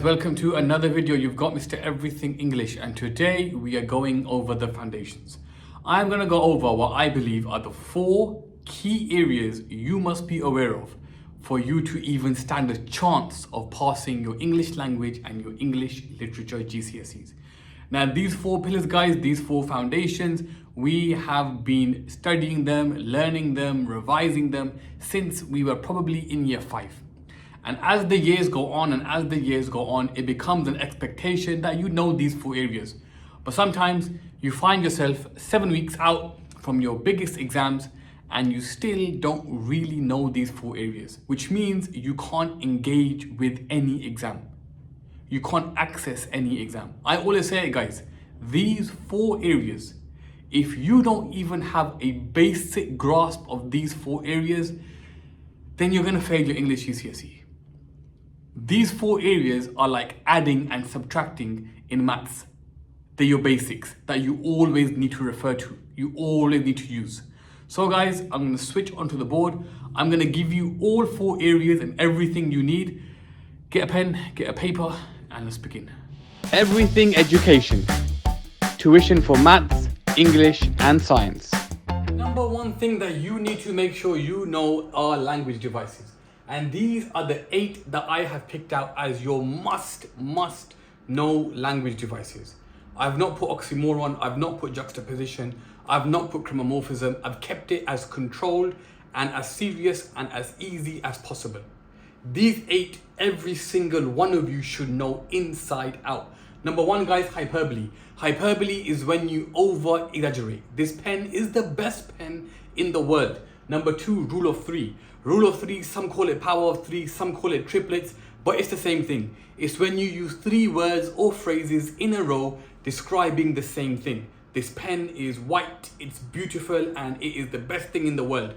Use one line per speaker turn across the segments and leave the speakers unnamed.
welcome to another video. You've got Mr. Everything English, and today we are going over the foundations. I'm going to go over what I believe are the 4 key areas you must be aware of for you to even stand a chance of passing your English language and your English literature GCSEs. Now these 4 pillars, guys, these 4 foundations, we have been studying them, learning them, revising them since we were probably in year 5. And as the years go on it becomes an expectation that you know these 4 areas. But sometimes you find yourself 7 weeks out from your biggest exams and you still don't really know these 4 areas, which means you can't engage with any exam. You can't access any exam. I always say it, guys, these 4 areas, if you don't even have a basic grasp of these 4 areas, then you're gonna fail your English GCSE. These 4 areas are like adding and subtracting in maths. They're your basics that you always need to refer to. You always need to use. So guys, I'm going to switch onto the board. I'm going to give you all 4 areas and everything you need. Get a pen, get a paper, and let's begin. Everything education. Tuition for maths, English, and science. Number 1 thing that you need to make sure you know are language devices. And these are the 8 that I have picked out as your must know language devices. I've not put oxymoron, I've not put juxtaposition, I've not put chromomorphism. I've kept it as controlled and as serious and as easy as possible. These 8, every single one of you should know inside out. Number 1, guys, hyperbole. Hyperbole is when you over exaggerate. This pen is the best pen in the world. Number 2, rule of 3. Rule of 3, some call it power of 3, some call it triplets, but it's the same thing. It's when you use 3 words or phrases in a row describing the same thing. This pen is white, it's beautiful, and it is the best thing in the world.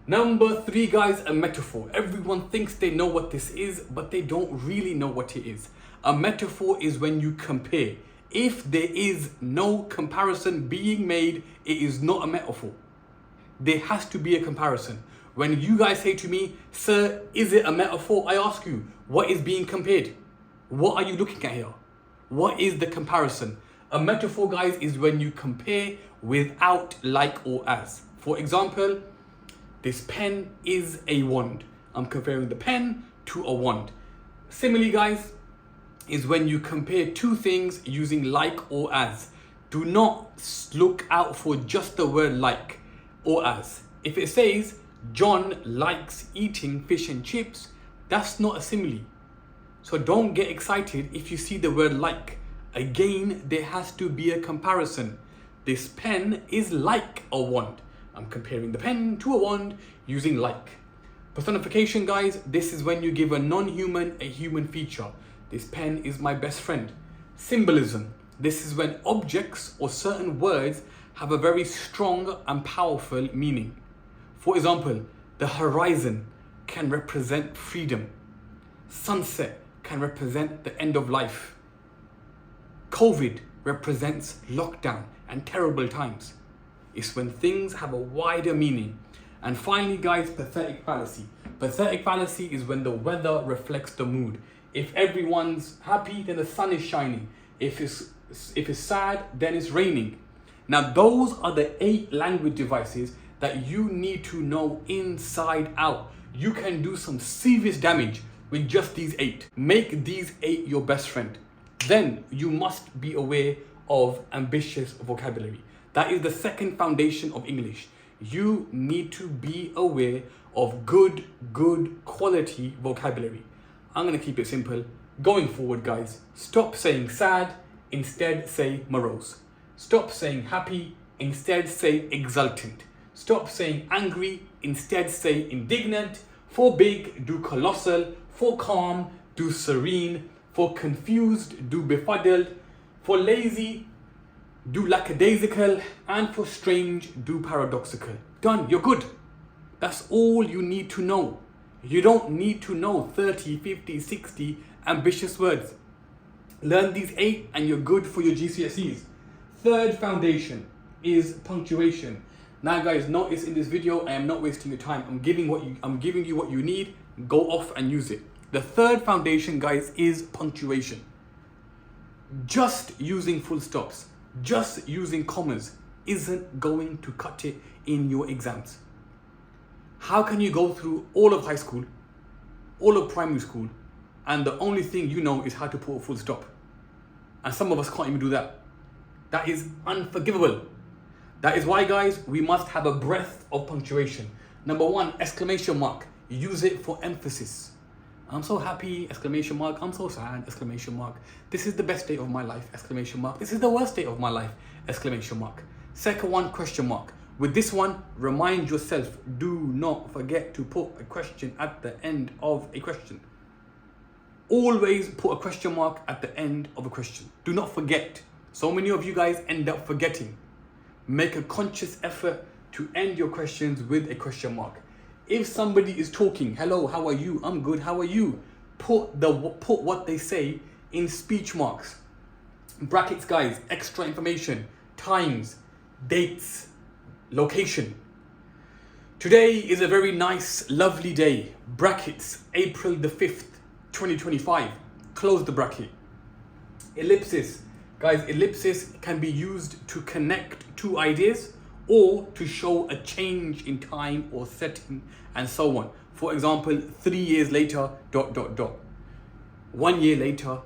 Number 3, guys, a metaphor. Everyone thinks they know what this is, but they don't really know what it is. A metaphor is when you compare. If there is no comparison being made, it is not a metaphor. There has to be a comparison. When you guys say to me, sir, is it a metaphor? I ask you, what is being compared? What are you looking at here? What is the comparison? A metaphor, guys, is when you compare without like or as. For example, this pen is a wand. I'm comparing the pen to a wand. Similarly, guys, is when you compare 2 things using like or as. Do not look out for just the word like or as. If it says, John likes eating fish and chips, that's not a simile. So don't get excited if you see the word like. Again, there has to be a comparison. This pen is like a wand. I'm comparing the pen to a wand using like. Personification, guys, this is when you give a non-human a human feature. This pen is my best friend. Symbolism. This is when objects or certain words have a very strong and powerful meaning. For example, the horizon can represent freedom. Sunset can represent the end of life. COVID represents lockdown and terrible times. It's when things have a wider meaning. And finally, guys, pathetic fallacy. Pathetic fallacy is when the weather reflects the mood. If everyone's happy, then the sun is shining. If it's sad, then it's raining. Now, those are the 8 language devices that you need to know inside out. You can do some serious damage with just these 8. Make these 8 your best friend. Then you must be aware of ambitious vocabulary. That is the 2nd foundation of English. You need to be aware of good quality vocabulary. I'm going to keep it simple. Going forward, guys, stop saying sad, instead say morose. Stop saying happy, instead say exultant. Stop saying angry, instead say indignant. For big, do colossal. For calm, do serene. For confused, do befuddled. For lazy, do lackadaisical. And for strange, do paradoxical. Done, you're good. That's all you need to know. You don't need to know 30, 50, 60 ambitious words. Learn these 8 and you're good for your GCSEs. 3rd foundation is punctuation. Now, guys, notice in this video, I am not wasting your time. I'm giving you what you need. Go off and use it. The third foundation, guys, is punctuation. Just using full stops, just using commas isn't going to cut it in your exams. How can you go through all of high school, all of primary school, and the only thing you know is how to put a full stop? And some of us can't even do that. That is unforgivable. That is why, guys, we must have a breadth of punctuation. Number one, exclamation mark. Use it for emphasis. I'm so happy, exclamation mark. I'm so sad, exclamation mark. This is the best day of my life, exclamation mark. This is the worst day of my life, exclamation mark. Second one, question mark. With this one, remind yourself, do not forget to put a question at the end of a question. Always put a question mark at the end of a question. Do not forget. So many of you guys end up forgetting. Make a conscious effort to end your questions with a question mark. If somebody is talking, hello, how are you? I'm good, how are you? Put what they say in speech marks. Brackets, guys, extra information, times, dates, location. Today is a very nice, lovely day. Brackets, April the 5th, 2025. Close the bracket. Ellipsis. Guys, ellipsis can be used to connect two ideas or to show a change in time or setting and so on. For example, 3 years later, ... 1 year later, ...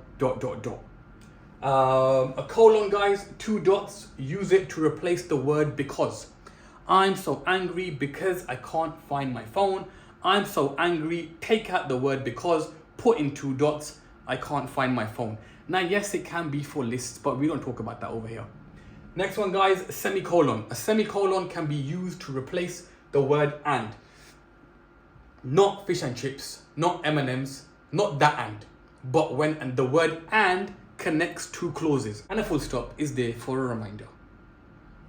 A colon, guys, 2 dots, use it to replace the word because. I'm so angry because I can't find my phone. I'm so angry, take out the word because, put in 2 dots, I can't find my phone. Now, yes, it can be for lists, but we don't talk about that over here. Next one, guys, semicolon. A semicolon can be used to replace the word and. Not fish and chips, not M&Ms, not that and. But when the word and connects 2 clauses. And a full stop is there for a reminder.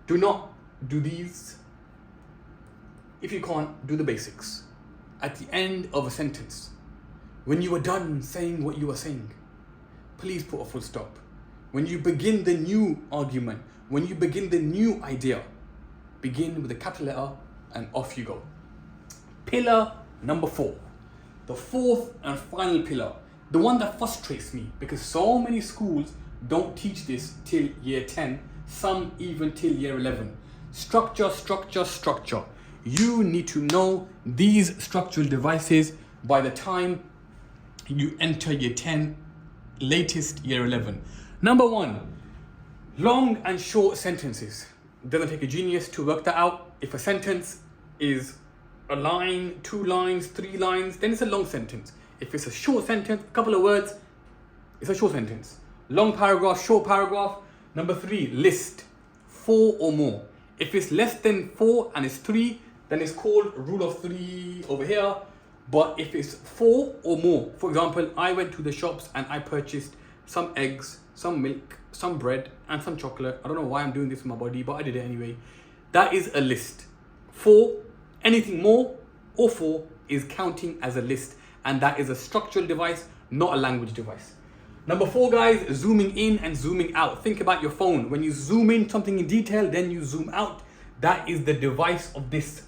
Do not do these if you can't do the basics. At the end of a sentence, when you are done saying what you are saying, please put a full stop. When you begin the new argument, when you begin the new idea, begin with a capital letter and off you go. Pillar number 4. The fourth and final pillar. The one that frustrates me because so many schools don't teach this till year 10, some even till year 11. Structure, structure, structure. You need to know these structural devices by the time you enter year 10, latest year 11. Number 1, long and short sentences. It doesn't take a genius to work that out. If a sentence is a line, 2 lines, 3 lines, then it's a long sentence. If it's a short sentence, a couple of words, it's a short sentence. Long paragraph, short paragraph. Number 3, list. 4 or more. If it's less than 4 and it's 3, then it's called rule of 3 over here. But if it's 4 or more, for example, I went to the shops and I purchased some eggs, some milk, some bread, and some chocolate. I don't know why I'm doing this with my body, but I did it anyway. That is a list. 4, anything more or 4 is counting as a list. And that is a structural device, not a language device. Number 4, guys, zooming in and zooming out. Think about your phone. When you zoom in something in detail, then you zoom out. That is the device of this.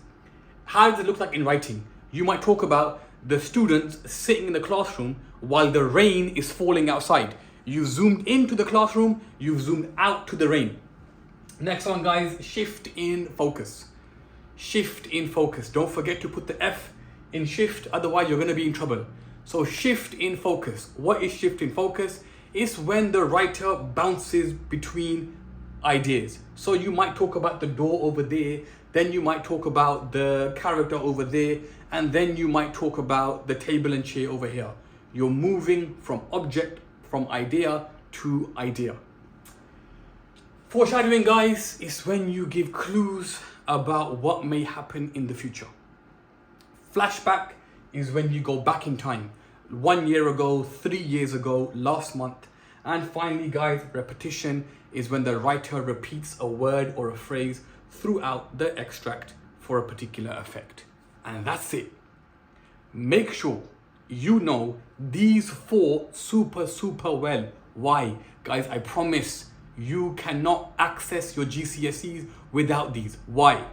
How does it look like in writing? You might talk about the students sitting in the classroom while the rain is falling outside. You've zoomed into the classroom, you've zoomed out to the rain. Next one, guys, shift in focus. Shift in focus. Don't forget to put the F in shift, otherwise you're going to be in trouble. So shift in focus. What is shift in focus? It's when the writer bounces between ideas. So you might talk about the door over there, then you might talk about the character over there, and then you might talk about the table and chair over here. You're moving from object, from idea to idea. Foreshadowing, guys, is when you give clues about what may happen in the future. Flashback is when you go back in time, 1 year ago, 3 years ago, last month. And finally, guys, repetition is when the writer repeats a word or a phrase throughout the extract for a particular effect. And that's it. Make sure you know these 4 super well. Why? Guys, I promise you cannot access your GCSEs without these. Why?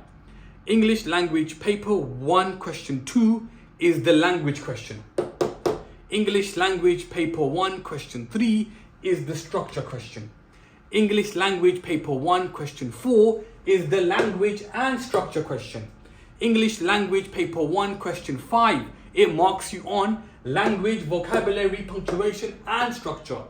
English language paper 1 question 2 is the language question. English Language Paper 1 Question 3 is the structure question. English Language Paper 1 Question 4 is the language and structure question. English Language Paper 1 Question 5, it marks you on language, vocabulary, punctuation and structure.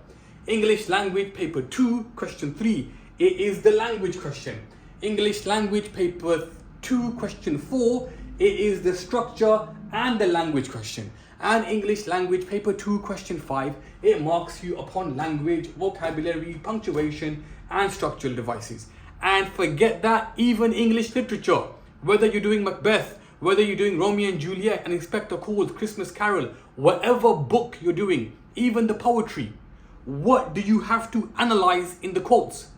English Language Paper 2 Question 3, it is the language question. English Language Paper 2 Question 4, it is the structure and the language question. And English Language Paper 2 Question 5, it marks you upon language, vocabulary, punctuation and structural devices. And forget that, even English literature, whether you're doing Macbeth, whether you're doing Romeo and Juliet, and Inspector Calls, Christmas Carol, whatever book you're doing, even the poetry, what do you have to analyze in the quotes?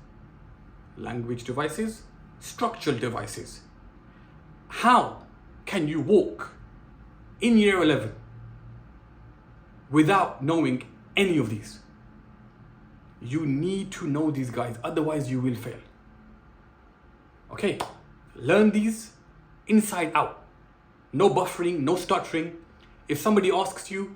Language devices, structural devices. How can you walk in year 11 without knowing any of these? You need to know these guys, otherwise you will fail. Okay, learn these inside out. No buffering, no stuttering. If somebody asks you,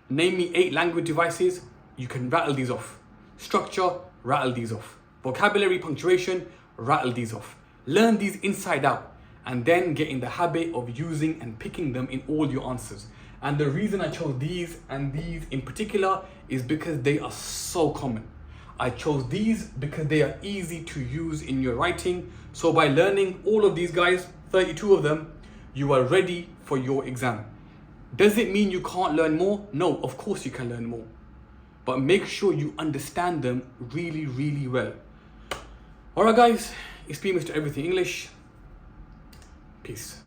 name me 8 language devices, you can rattle these off. Structure, rattle these off. Vocabulary, punctuation, rattle these off. Learn these inside out and then get in the habit of using and picking them in all your answers. And the reason I chose these and these in particular is because they are so common. I chose these because they are easy to use in your writing. So by learning all of these guys, 32 of them, you are ready for your exam. Does it mean you can't learn more? No, of course you can learn more. But make sure you understand them really, really well. Alright guys, it's been Mr. Everything English. Peace.